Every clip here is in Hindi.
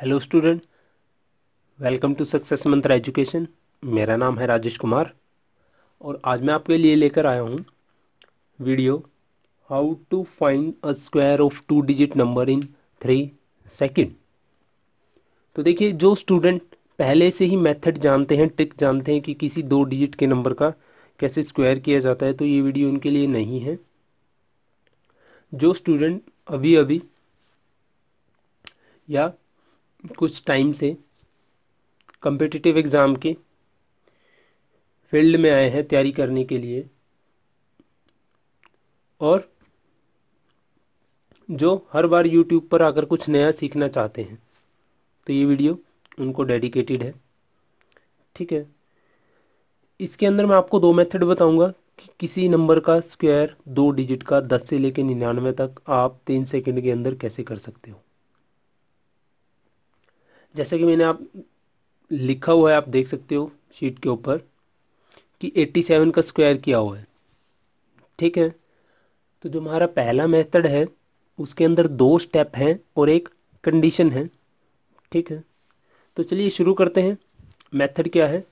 Hello student, welcome to success Mantra education. मेरा नाम है राजेश कुमार और आज मैं आपके लिए लेकर आया हूँ video how to find a square of 2 digit number in 3 second. तो देखिए, जो स्टूडेंट पहले से ही मेथड जानते हैं, ट्रिक जानते हैं कि किसी 2 डिजिट के नंबर का कैसे स्क्वायर किया जाता है, तो ये वीडियो उनके लिए नहीं है। जो स्टूडेंट अभी अभी या कुछ टाइम से कम्पिटिटिव एग्ज़ाम के फील्ड में आए हैं तैयारी करने के लिए, और जो हर बार यूट्यूब पर आकर कुछ नया सीखना चाहते हैं, तो ये वीडियो उनको डेडिकेटेड है। ठीक है, इसके अंदर मैं आपको 2 मेथड बताऊंगा कि किसी नंबर का स्क्वायर 2 डिजिट का 10 से लेकर 99 तक आप 3 सेकंड के अंदर कैसे कर सकते हो। जैसे कि मैंने आप लिखा हुआ है, आप देख सकते हो शीट के ऊपर कि 87 का स्क्वायर किया हुआ है। ठीक है, तो जो हमारा पहला मेथड है उसके अंदर 2 स्टेप हैं और एक कंडीशन है। ठीक है, तो चलिए शुरू करते हैं। मेथड क्या है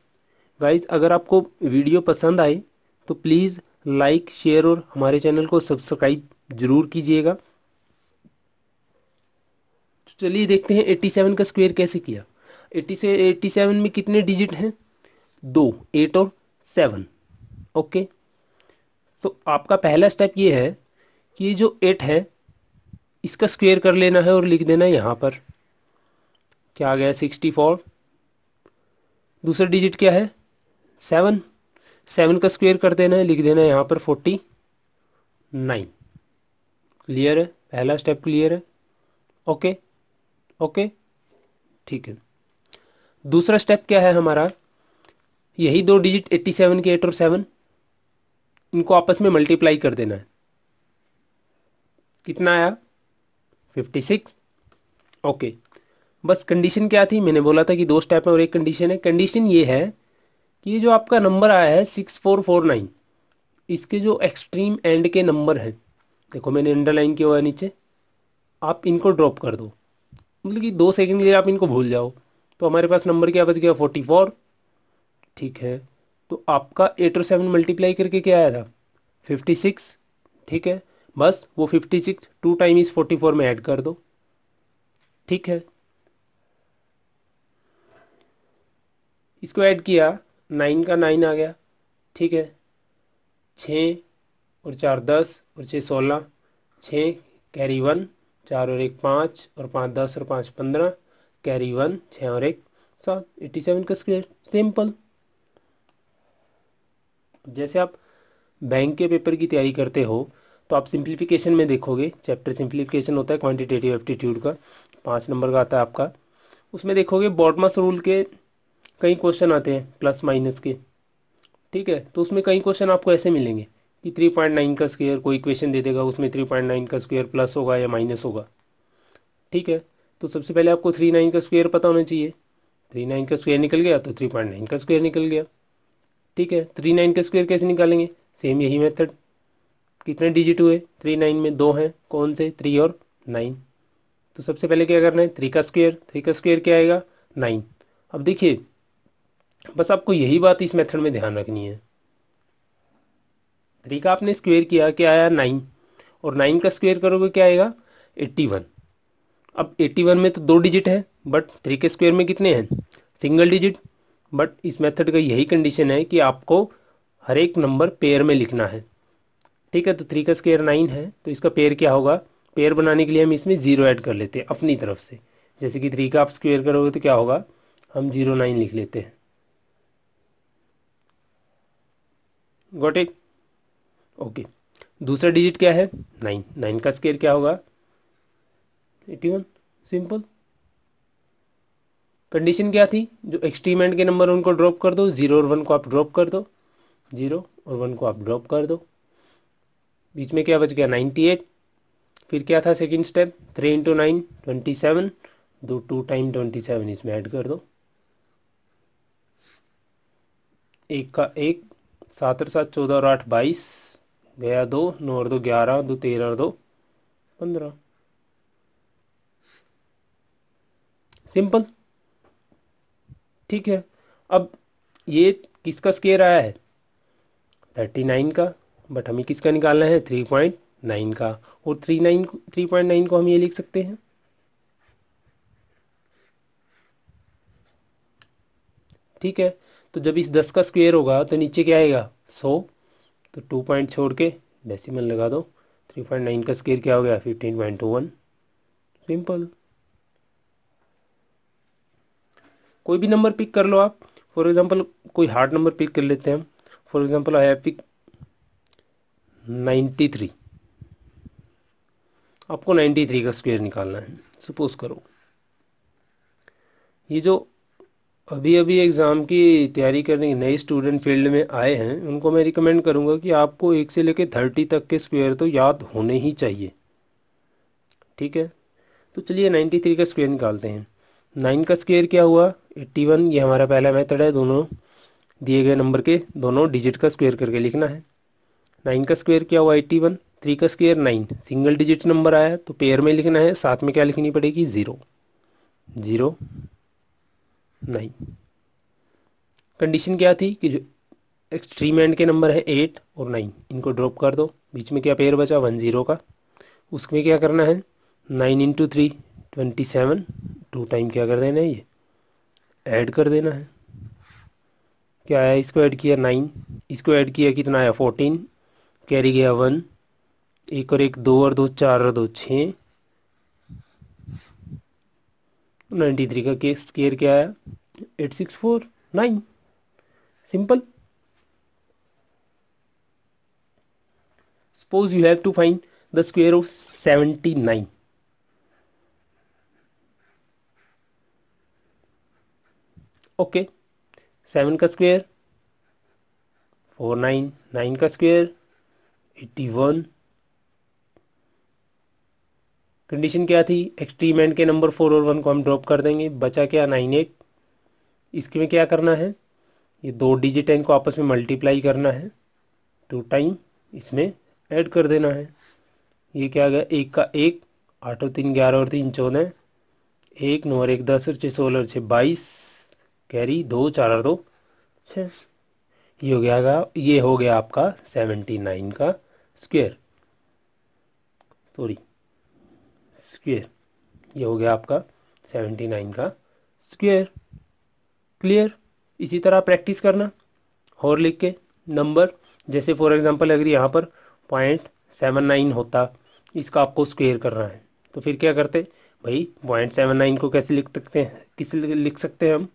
गाइज, अगर आपको वीडियो पसंद आए तो प्लीज़ लाइक, शेयर और हमारे चैनल को सब्सक्राइब जरूर कीजिएगा। तो चलिए देखते हैं 87 का स्क्वायर कैसे किया। 87 में कितने डिजिट हैं? 2, 8 और 7। ओके, तो आपका पहला स्टेप ये है कि ये जो 8 है इसका स्क्वायर कर लेना है और लिख देना है यहाँ पर। क्या आ गया? 64। दूसरा डिजिट क्या है? 7। 7 का स्क्वायर कर देना है, लिख देना है यहाँ पर 49। क्लियर है? पहला स्टेप क्लियर है? ओके ओके, ठीक है। दूसरा स्टेप क्या है हमारा? यही 2 डिजिट 87 के 8 और 7, इनको आपस में मल्टीप्लाई कर देना है। कितना आया? 56। ओके, बस कंडीशन क्या थी? मैंने बोला था कि 2 स्टेप है और एक कंडीशन है। कंडीशन ये है कि ये जो आपका नंबर आया है 6449, इसके जो एक्सट्रीम एंड के नंबर हैं, देखो मैंने अंडरलाइन किया हुआ है नीचे, आप इनको ड्रॉप कर दो। मतलब कि 2 सेकंड के लिए आप इनको भूल जाओ, तो हमारे पास नंबर क्या बच गया? 44। ठीक है, तो आपका 8 और 7 मल्टीप्लाई करके क्या आया था? 56। ठीक है, बस वो 56 2 टाइम इस 44 में ऐड कर दो। ठीक है, इसको ऐड किया, 9 का 9 आ गया। ठीक है, 6 और 4 10 और 6 16, 6 कैरी 1, 4 और 1 5 और 5 10 और 5 15, कैरी 1, 6 और 1 7। 87 का स्क्वायर, सिंपल। जैसे आप बैंक के पेपर की तैयारी करते हो तो आप सिंप्लीफिकेशन में देखोगे, चैप्टर सिंप्लीफिकेशन होता है क्वांटिटेटिव एप्टीट्यूड का, 5 नंबर का आता है आपका। उसमें देखोगे बॉडमास रूल के कई क्वेश्चन आते हैं, प्लस माइनस के। ठीक है, तो उसमें कई क्वेश्चन आपको ऐसे मिलेंगे कि 3.9 का स्क्वायर, कोई क्वेश्चन दे देगा उसमें 3.9 का स्क्वायर प्लस होगा या माइनस होगा। ठीक है, तो सबसे पहले आपको 3.9 का स्क्वायर पता होना चाहिए। 3.9 का स्क्वायर निकल गया तो 3.9 का स्क्वायर निकल गया। ठीक है, 3.9 का स्क्वायर कैसे निकालेंगे? सेम यही मेथड। कितने डिजिट हुए? 3.9 में 2 हैं, कौन से? 3 और 9। तो सबसे पहले क्या करना है? 3 का स्क्वायर। 3 का स्क्वायर क्या आएगा? 9। अब देखिए, बस आपको यही बात इस मेथड में ध्यान रखनी है। 3 का आपने स्क्वायर किया, क्या आया? 9। और 9 का स्क्वायर करोगे क्या आएगा? 81। अब 81 में तो 2 डिजिट है, बट 3 के स्क्वायर में कितने हैं? Single digit. बट इस मेथड का यही कंडीशन है कि आपको हर एक नंबर पेयर में लिखना है। ठीक है, तो 3 का स्क्वायर 9 है, तो इसका पेयर क्या होगा? पेयर बनाने के लिए हम इसमें 0 ऐड कर लेते हैं अपनी तरफ से। जैसे कि 3 का आप स्क्वायर करोगे तो क्या होगा? हम 09 लिख लेते हैं। Got it? ओके, दूसरा डिजिट क्या है? 9। 9 का स्क्वायर क्या होगा? 81। सिंपल। कंडीशन क्या थी? जो एक्सट्रीम एंड के नंबर उनको ड्रॉप कर दो, 0 और 1 को आप ड्रॉप कर दो, 0 और 1 को आप ड्रॉप कर दो। बीच में क्या बच गया? 98। फिर क्या था सेकंड स्टेप? 3 इंटू 9 27, 2 टाइम 27 इसमें ऐड कर दो। 1 का 1, 7 और 7 14 और 8 22, गया 2, 9 और 2 11, 2 13 और 2 15। सिंपल। ठीक है, अब ये किसका स्क्वायर आया है? 39 का, बट हमें किसका निकालना है? 3.9 का। और 3.9 को हम ये लिख सकते हैं, ठीक है। तो जब इस 10 का स्क्वायर होगा तो नीचे क्या आएगा? 100। तो 2 पॉइंट छोड़ के डेसिमल लगा दो। 3.9 का स्क्वायर क्या हो गया? 15.21। सिंपल। कोई भी नंबर पिक कर लो आप। फॉर एग्जांपल कोई हार्ड नंबर पिक कर लेते हैं हम। For example I have pick 93। आपको 93 का स्क्वायर निकालना है। सपोज करो ये जो अभी अभी एग्ज़ाम की तैयारी करने के नए स्टूडेंट फील्ड में आए हैं, उनको मैं रिकमेंड करूंगा कि आपको 1 से लेकर 30 तक के स्क्वायर तो याद होने ही चाहिए। ठीक है, तो चलिए 93 का स्क्वायर निकालते हैं। 9 का स्क्वायर क्या हुआ? 81। ये हमारा पहला मेथड है, दोनों दिए गए नंबर के दोनों डिजिट का स्क्वायर करके लिखना है। 9 का स्क्वायर क्या हुआ? 81। 3 का स्क्वायर 9, सिंगल डिजिट नंबर आया तो पेयर में लिखना है, साथ में क्या लिखनी पड़ेगी? 0 0 9। कंडीशन क्या थी कि जो एक्सट्रीम एंड के नंबर है 8 और 9, इनको ड्रॉप कर दो। बीच में क्या पेयर बचा? 1 0 का। उसमें क्या करना है? 9 इंटू 3 27। 2 टाइम क्या कर देना है? ये ऐड कर देना है। क्या आया? इसको ऐड किया 9, इसको ऐड किया कितना आया? 14। कैरी गया 1, एक और एक 2 और 2 4 और 2 6। 93 का केस स्क्वायर क्या आया? 8649। Simple. Suppose you have to find the square of 79. Okay, 7 का स्क्वायर 49, 9 का स्क्वायर 81। कंडीशन क्या थी? एक्सट्रीम एंड के नंबर 4 और 1 को हम ड्रॉप कर देंगे, बचा क्या? 98। इसके में क्या करना है? ये दो डिजिट इनको आपस में मल्टीप्लाई करना है, 2 टाइम इसमें ऐड कर देना है। ये क्या आ गया? 1 का 1, 8 और 3 11 और 3 14, 1 9 और 1 10 और 6 16 और 6 22, कैरी 2 4 और 2 6। ये हो गया आपका 79 का स्क्वायर। Sorry, square. ये हो गया आपका 79 का स्क्वायर। क्लियर? इसी तरह प्रैक्टिस करना और लिख के नंबर, जैसे फॉर एग्जांपल अगर यहाँ पर 0.79 होता, इसका आपको स्क्वायर करना है, तो फिर क्या करते भाई? 0.79 को कैसे लिख सकते हैं? किस लिख सकते हैं हम?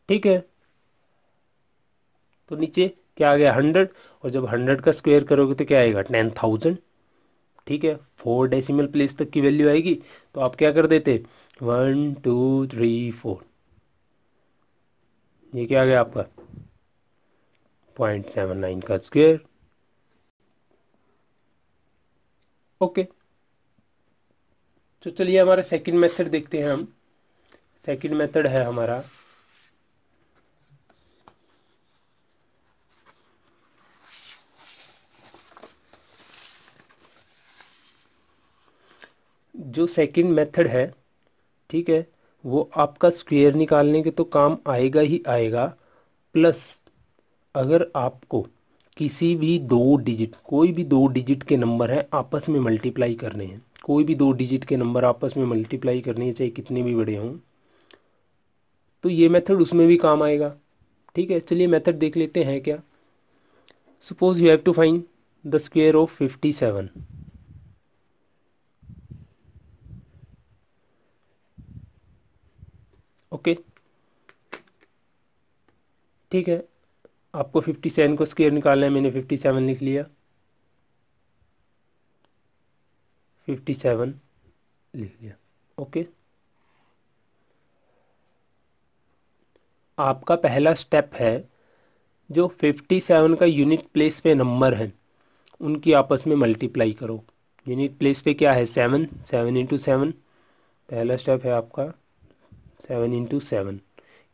ठीक है, तो नीचे क्या आ गया? 100। और जब 100 का स्क्वायर करोगे तो क्या आएगा? 10,000। ठीक है, 4 डेसिमल प्लेस तक की वैल्यू आएगी, तो आप क्या कर देते? 1 2 3 4। ये क्या आ गया आपका? 0.79 का स्क्वायर। ओके, तो चलिए हमारा सेकंड मेथड देखते हैं हम। सेकंड मेथड है हमारा जो सेकंड मेथड है, ठीक है, वो आपका स्क्वायर निकालने के तो काम आएगा ही आएगा, प्लस अगर आपको किसी भी दो डिजिट, कोई भी दो डिजिट के नंबर हैं आपस में मल्टीप्लाई करने हैं, कोई भी दो डिजिट के नंबर आपस में मल्टीप्लाई करने हैं, चाहे कितने भी बड़े हों, तो ये मेथड उसमें भी काम आएगा। ठीक है, चलिए मेथड देख लेते हैं क्या। Suppose you have to find the square of 57। Okay, ठीक है, आपको 57 को स्क्वायर निकालना है। मैंने 57 लिख लिया, 57 लिख लिया। ओके, आपका पहला स्टेप है, जो 57 का यूनिट प्लेस पे नंबर है उनकी आपस में मल्टीप्लाई करो। यूनिट प्लेस पे क्या है? 7, 7 इंटू 7। पहला स्टेप है आपका 7 इंटू 7,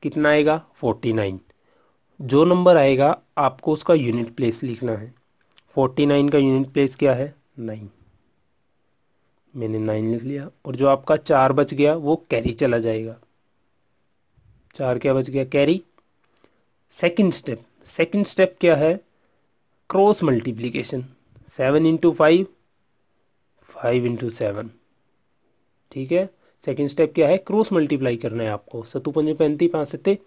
कितना आएगा? 49। जो नंबर आएगा आपको उसका यूनिट प्लेस लिखना है। 49 का यूनिट प्लेस क्या है? 9। मैंने 9 लिख लिया, और जो आपका 4 बच गया वो कैरी चला जाएगा। 4 क्या बच गया? कैरी। सेकंड स्टेप क्या है? Cross multiplication. 7 into 5, 5 into 7। ठीक है, सेकंड स्टेप क्या है? क्रॉस मल्टीप्लाई करना है आपको। 7 पंजे 35, 5 सत्ते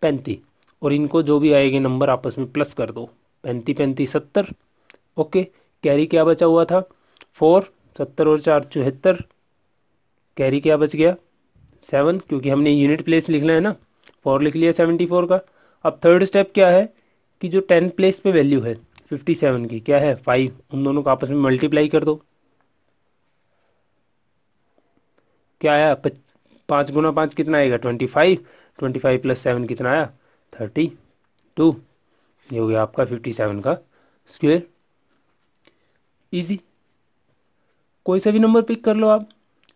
35, और इनको जो भी आएंगे नंबर आपस में प्लस कर दो। 35 35 70। ओके, कैरी क्या बचा हुआ था? 4। 70 और 4 74। कैरी क्या बच गया? 7, क्योंकि हमने यूनिट प्लेस लिखना है ना। 4 लिख लिया 74 का। अब थर्ड स्टेप क्या है कि जो 10 प्लेस पे वैल्यू है 57 की, क्या है? 5। उन दोनों को आपस में मल्टीप्लाई कर दो। क्या आया? 5 गुना 5 कितना आएगा? 25। 25 प्लस 7 कितना आया? 32। ये हो गया आपका 57 का स्क्वायर। इजी। कोई सा भी नंबर पिक कर लो आप।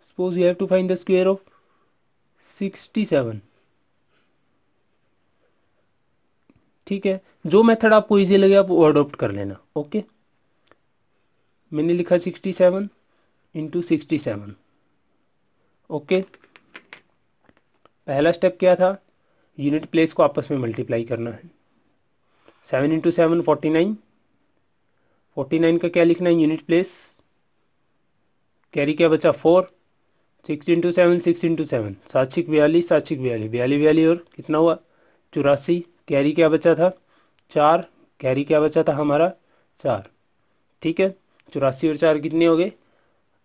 Suppose you have to find the square of 67। ठीक है, जो मेथड आपको इजी लगे आप वो अडोप्ट कर लेना। ओके, मैंने लिखा 67 इंटू 67। ओके, पहला स्टेप क्या था? यूनिट प्लेस को आपस में मल्टीप्लाई करना है। 7 इंटू 7 49। 49 का क्या लिखना है? Unit place. कैरी क्या बचा? 4। 6 इंटू 7 6 इंटू 7 7 6 42, 7 6 42, 42 42 और कितना हुआ? 84। कैरी क्या बचा था? 4। कैरी क्या बचा था हमारा? 4। ठीक है, 84 और 4 कितने हो गए?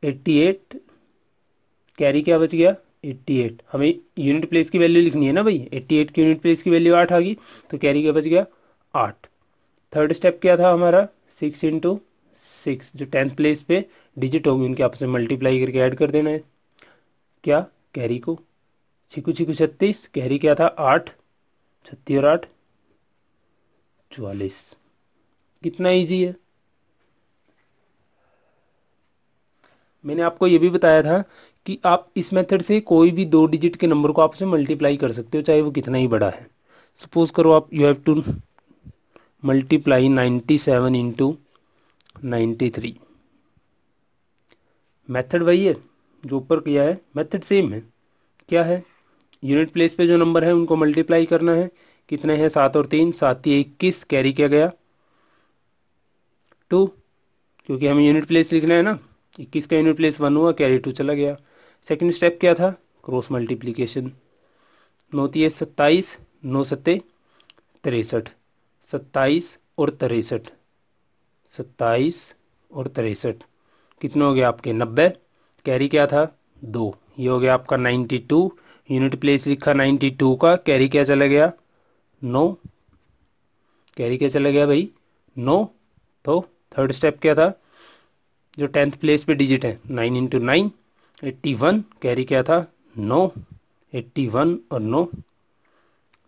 88। कैरी क्या बच गया? 88। हमें यूनिट प्लेस की वैल्यू लिखनी है ना भाई। 88 की यूनिट प्लेस की वैल्यू 8 आ गई, तो कैरी क्या बच गया? 8। थर्ड स्टेप क्या था हमारा? 6 इंटू 6, जो 10th प्लेस पे डिजिट होंगे उनके आपस में मल्टीप्लाई करके ऐड कर देना है। क्या? कैरी को। छिकू छिकू 36। कैरी क्या था? 8। 36 और 8 44। कितना इजी है। मैंने आपको ये भी बताया था कि आप इस मेथड से कोई भी 2 डिजिट के नंबर को आपस में मल्टीप्लाई कर सकते हो, चाहे वो कितना ही बड़ा है। सपोज करो आप you have to multiply 97 into 93। Method वही है जो ऊपर किया है, मेथड सेम है। क्या है? यूनिट प्लेस पे जो नंबर है उनको मल्टीप्लाई करना है। कितने हैं? 7 और 3, 7 21। कैरी क्या गया? 2, क्योंकि हमें यूनिट प्लेस लिखना है ना। 21 का यूनिट प्लेस 1 हुआ, कैरी 2 चला गया। सेकंड स्टेप क्या था? Cross multiplication. 9 तिये 27, 9 सत्ते 63। 27 और 63, 27 और 63 कितने हो गए आपके? 90। कैरी क्या था? 2। ये हो गया आपका 92। यूनिट प्लेस लिखा 92 का, कैरी क्या चला गया? 9। कैरी क्या चला गया भाई? 9। तो थर्ड स्टेप क्या था? जो 10th प्लेस पे डिजिट है 9 इंटू 9 81। कैरी क्या था? 9। 81 और 9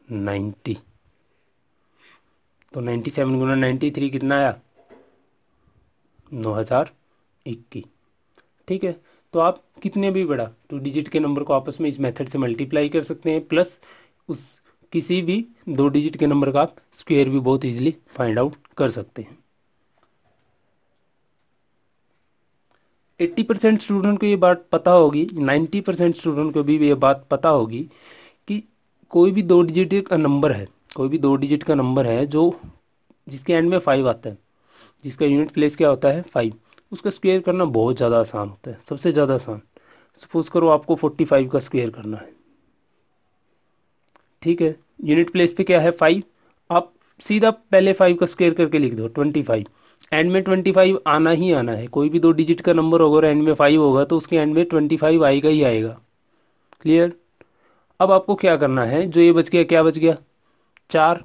90। तो 97 गुना 93 कितना आया? 9021। ठीक है, तो आप कितने भी बड़ा 2 डिजिट के नंबर को आपस में इस मेथड से मल्टीप्लाई कर सकते हैं, प्लस उस किसी भी 2 डिजिट के नंबर का आप स्क्वायर भी बहुत इजीली फाइंड आउट कर सकते हैं। 80% स्टूडेंट को ये बात पता होगी, 90% स्टूडेंट को भी ये बात पता होगी कि कोई भी 2 डिजिट का नंबर है, कोई भी 2 डिजिट का नंबर है जो जिसके एंड में 5 आता है, जिसका यूनिट प्लेस क्या होता है? 5, उसका स्क्वायर करना बहुत ज़्यादा आसान होता है, सबसे ज़्यादा आसान। सपोज करो आपको 45 का स्क्वायर करना है। ठीक है, यूनिट प्लेस पे क्या है? 5। आप सीधा पहले 5 का स्क्वायर करके लिख दो 25। एंड में 25 आना ही आना है। कोई भी 2 डिजिट का नंबर होगा और एंड में 5 होगा तो उसके एंड में 25 आएगा ही आएगा। क्लियर? अब आपको क्या करना है? जो ये बच गया, क्या बच गया? 4।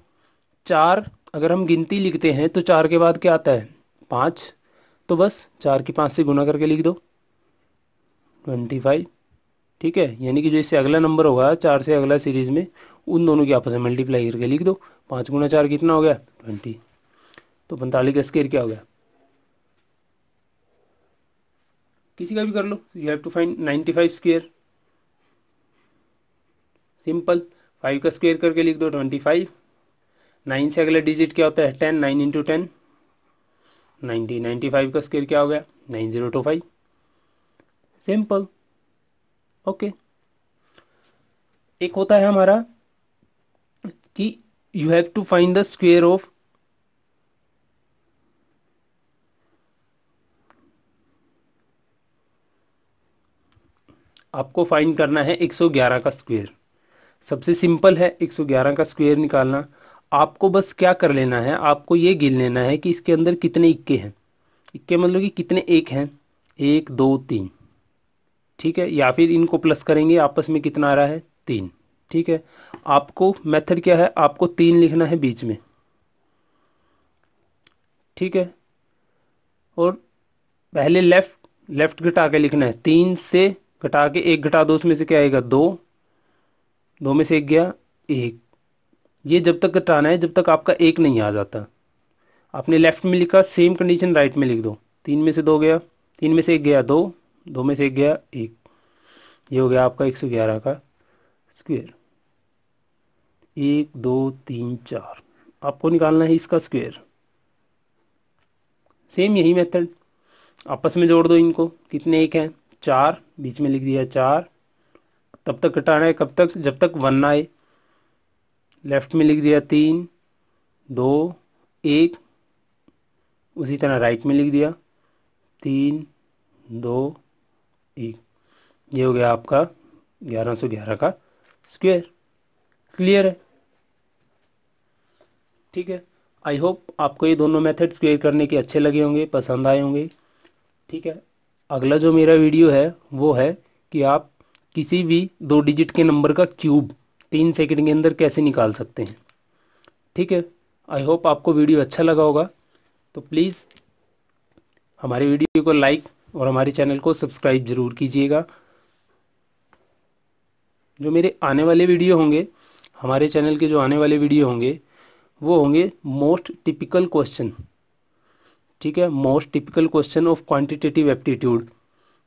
4 अगर हम गिनती लिखते हैं तो 4 के बाद क्या आता है? 5। तो बस 4 की 5 से गुना करके लिख दो 25। ठीक है, यानी कि जो इससे अगला नंबर होगा 4 से अगला सीरीज में, उन दोनों की आपस में मल्टीप्लाई करके लिख दो। 5 गुना 4 कितना हो गया? 20। तो 45 का स्क्वायर क्या हो गया? किसी का भी कर लो। You have to find 95 square. Simple, 5 का स्क्वायर करके लिख दो 25। 9 से अगला डिजिट क्या होता है? 10। 9 इंटू 10 90। 95 का स्क्वायर क्या हो गया? 9025। सिंपल। ओके। एक होता है हमारा कि you have to find the square of, आपको फाइंड करना है 111 का स्क्वायर। सबसे सिंपल है 111 का स्क्वायर निकालना। आपको बस क्या कर लेना है, आपको ये गिन लेना है कि इसके अंदर कितने इक्के हैं। इक्के मतलब कि कितने एक हैं, 1 2 3, ठीक है। या फिर इनको प्लस करेंगे, आपस में कितना आ रहा है, 3, ठीक है। आपको मेथड क्या है, आपको 3 लिखना है बीच में, ठीक है। और पहले लेफ्ट लेफ्ट घटा के लिखना है, 3 से घटा के 1 घटा दो, उसमें से क्या आएगा, 2, 2 में से 1 गया 1। ये जब तक घटाना है जब तक आपका 1 नहीं आ जाता। आपने लेफ्ट में लिखा, सेम कंडीशन राइट में लिख दो। 3 में से 2 गया, 3 में से 1 गया 2, 2 में से 1 गया 1। ये हो गया आपका 111 का स्क्वायर। 1 2 3 4, आपको निकालना है इसका स्क्वायर। सेम यही मेथड, आपस में जोड़ दो इनको, कितने एक हैं, 4, बीच में लिख दिया 4। तब तक घटाना है कब तक, जब तक 1 ना आए। लेफ्ट में लिख दिया 3 2 1, उसी तरह राइट में लिख दिया 3 2 1। ये हो गया आपका 1111 का स्क्वायर। क्लियर है, ठीक है। आई होप आपको ये दोनों मेथड स्क्वायर करने के अच्छे लगे होंगे, पसंद आए होंगे, ठीक है। अगला जो मेरा वीडियो है वो है कि आप किसी भी 2 डिजिट के नंबर का क्यूब 3 सेकंड के अंदर कैसे निकाल सकते हैं, ठीक है। आई होप आपको वीडियो अच्छा लगा होगा, तो प्लीज़ हमारे वीडियो को लाइक और हमारे चैनल को सब्सक्राइब ज़रूर कीजिएगा। जो मेरे आने वाले वीडियो होंगे, हमारे चैनल के जो आने वाले वीडियो होंगे वो होंगे मोस्ट टिपिकल क्वेश्चन, ठीक है। Most typical question of quantitative aptitude,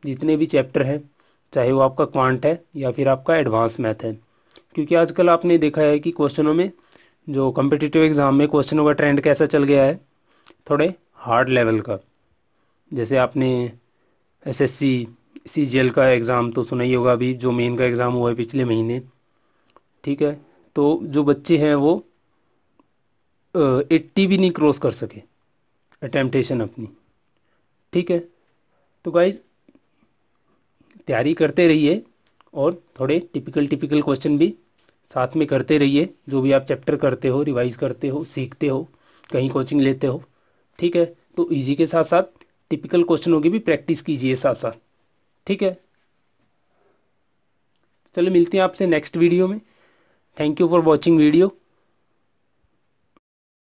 जितने भी चैप्टर हैं, चाहे वो आपका क्वांट है या फिर आपका एडवांस मैथ है। क्योंकि आजकल आपने देखा है कि क्वेश्चनों में, जो कम्पिटिटिव एग्ज़ाम में क्वेश्चनों का ट्रेंड कैसा चल गया है, थोड़े हार्ड लेवल का। जैसे आपने एसएससी सीजीएल का एग्ज़ाम तो सुना ही होगा, अभी जो मेन का एग्ज़ाम हुआ है पिछले महीने, ठीक है। तो जो बच्चे हैं वो 80 भी नहीं क्रॉस कर सके अटेम्पटेशन अपनी, ठीक है। तो गाइज तैयारी करते रहिए और थोड़े टिपिकल टिपिकल क्वेश्चन भी साथ में करते रहिए। जो भी आप चैप्टर करते हो, रिवाइज करते हो, सीखते हो, कहीं कोचिंग लेते हो, ठीक है। तो इजी के साथ साथ टिपिकल क्वेश्चनों की भी प्रैक्टिस कीजिए साथ साथ, ठीक है। चलो मिलते हैं आपसे नेक्स्ट वीडियो में। Thank you for watching video.